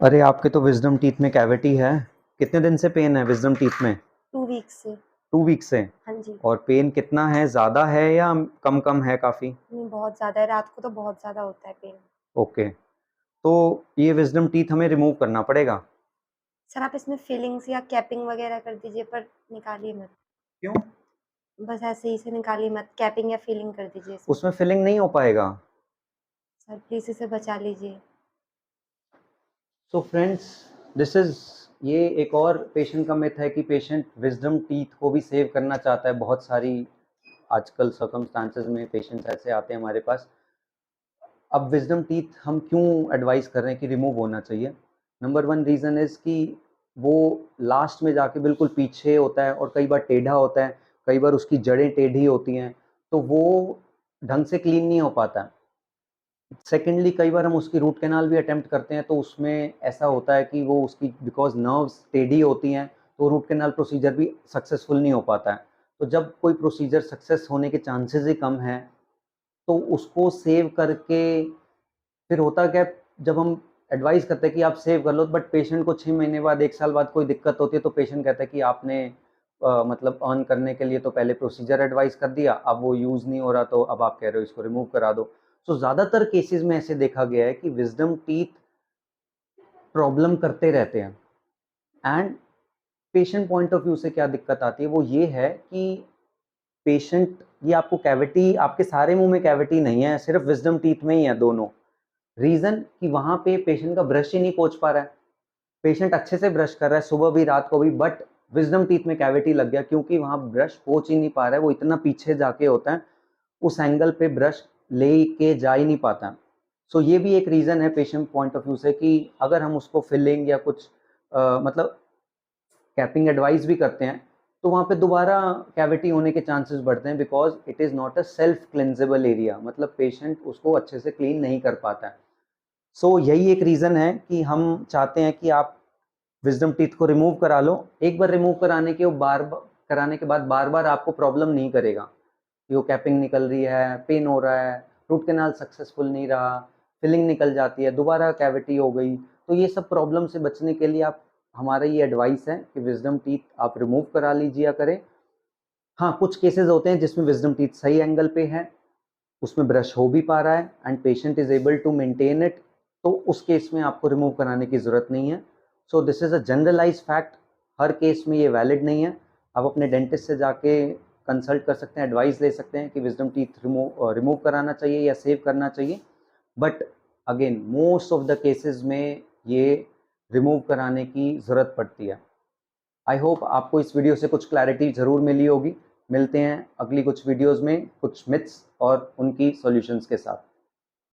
अरे आपके तो विजडम टीथ में कैविटी है। कितने दिन से पेन है विजडम टीथ में? 2 वीक से। 2 वीक से। हाँ जी। और पेन कितना है, ज्यादा है या कम कम है काफी? नहीं, बहुत ज़्यादा है, रात को तो बहुत ज़्यादा होता है पेन। ओके, तो ये विजडम टीथ हमें रिमूव करना पड़ेगा। सर आप इसमें फिलिंग्स या कैपिंग वगैरह कर दीजिए, पर निकालिए मत। क्यों? बस ऐसे ही इसे निकालिए मत, कैपिंग या फिलिंग कर दीजिए इसमें। उसमें फिलिंग नहीं हो पाएगा। सर प्लीज़ इसे बचा लीजिए। सो फ्रेंड्स, दिस इज ये एक और पेशेंट का मिथ है कि पेशेंट विजडम टीथ को भी सेव करना चाहता है। बहुत सारी आजकल सर्कमस्टांसेस में पेशेंट्स ऐसे आते हैं हमारे पास। अब विजडम टीथ हम क्यों एडवाइस कर रहे हैं कि रिमूव होना चाहिए? नंबर वन रीज़न इज़ कि वो लास्ट में जाके बिल्कुल पीछे होता है और कई बार टेढ़ा होता है, कई बार उसकी जड़ें टेढ़ी होती हैं, तो वो ढंग से क्लीन नहीं हो पाता। सेकेंडली, कई बार हम उसकी रूट कैनाल भी अटेम्प्ट करते हैं, तो उसमें ऐसा होता है कि वो उसकी बिकॉज नर्व्स टेढ़ी होती हैं, तो रूट कैनाल प्रोसीजर भी सक्सेसफुल नहीं हो पाता है। तो जब कोई प्रोसीजर सक्सेस होने के चांसेस ही कम हैं, तो उसको सेव करके फिर होता क्या है, जब हम एडवाइस करते हैं कि आप सेव कर लो, बट पेशेंट को 6 महीने बाद 1 साल बाद कोई दिक्कत होती है, तो पेशेंट कहता है कि आपने मतलब अर्न करने के लिए तो पहले प्रोसीजर एडवाइस कर दिया, अब वो यूज़ नहीं हो रहा, तो अब आप कह रहे हो इसको रिमूव करा दो। सो ज़्यादातर केसेस में ऐसे देखा गया है कि विजडम टीथ प्रॉब्लम करते रहते हैं। And patient point of view से क्या दिक्कत आती है वो ये है कि पेशेंट, ये आपको कैविटी, आपके सारे मुंह में कैविटी नहीं है, सिर्फ विजडम टीथ में ही है दोनों। रीज़न कि वहाँ पे पेशेंट का ब्रश ही नहीं पहुँच पा रहा है। पेशेंट अच्छे से ब्रश कर रहा है सुबह भी रात को भी, बट विजडम टीथ में कैविटी लग गया क्योंकि वहाँ ब्रश पहुँच ही नहीं पा रहा है, वो इतना पीछे जाके होता है, उस एंगल पे ब्रश ले के जा ही नहीं पाता। सो ये भी एक रीज़न है पेशेंट पॉइंट ऑफ व्यू से कि अगर हम उसको फिलिंग या कुछ मतलब कैपिंग एडवाइस भी करते हैं, तो वहाँ पे दोबारा कैविटी होने के चांसेस बढ़ते हैं, because it is not a self cleansable area, मतलब पेशेंट उसको अच्छे से क्लीन नहीं कर पाता है। सो यही एक रीज़न है कि हम चाहते हैं कि आप विजडम टीथ को रिमूव करा लो। एक बार रिमूव कराने के कराने के बाद बार बार आपको प्रॉब्लम नहीं करेगा कि वो कैपिंग निकल रही है, पेन हो रहा है, रूट कैनाल सक्सेसफुल नहीं रहा, फिलिंग निकल जाती है, दोबारा कैविटी हो गई। तो ये सब प्रॉब्लम से बचने के लिए आप, हमारा ये एडवाइस है कि विजडम टीथ आप रिमूव करा लीजिए करें। हाँ, कुछ केसेस होते हैं जिसमें विजडम टीथ सही एंगल पे है, उसमें ब्रश हो भी पा रहा है and patient is able to maintain it, तो उस केस में आपको रिमूव कराने की ज़रूरत नहीं है। So this is a generalise fact, हर केस में ये वैलिड नहीं है। आप अपने डेंटिस्ट से जाके कंसल्ट कर सकते हैं, एडवाइस ले सकते हैं कि विजडम टीथ रिमूव कराना चाहिए या सेव करना चाहिए, but again most of the cases में ये रिमूव कराने की ज़रूरत पड़ती है। आई होप आपको इस वीडियो से कुछ क्लैरिटी ज़रूर मिली होगी। मिलते हैं अगली कुछ वीडियोज़ में कुछ मिथ्स और उनकी सॉल्यूशंस के साथ।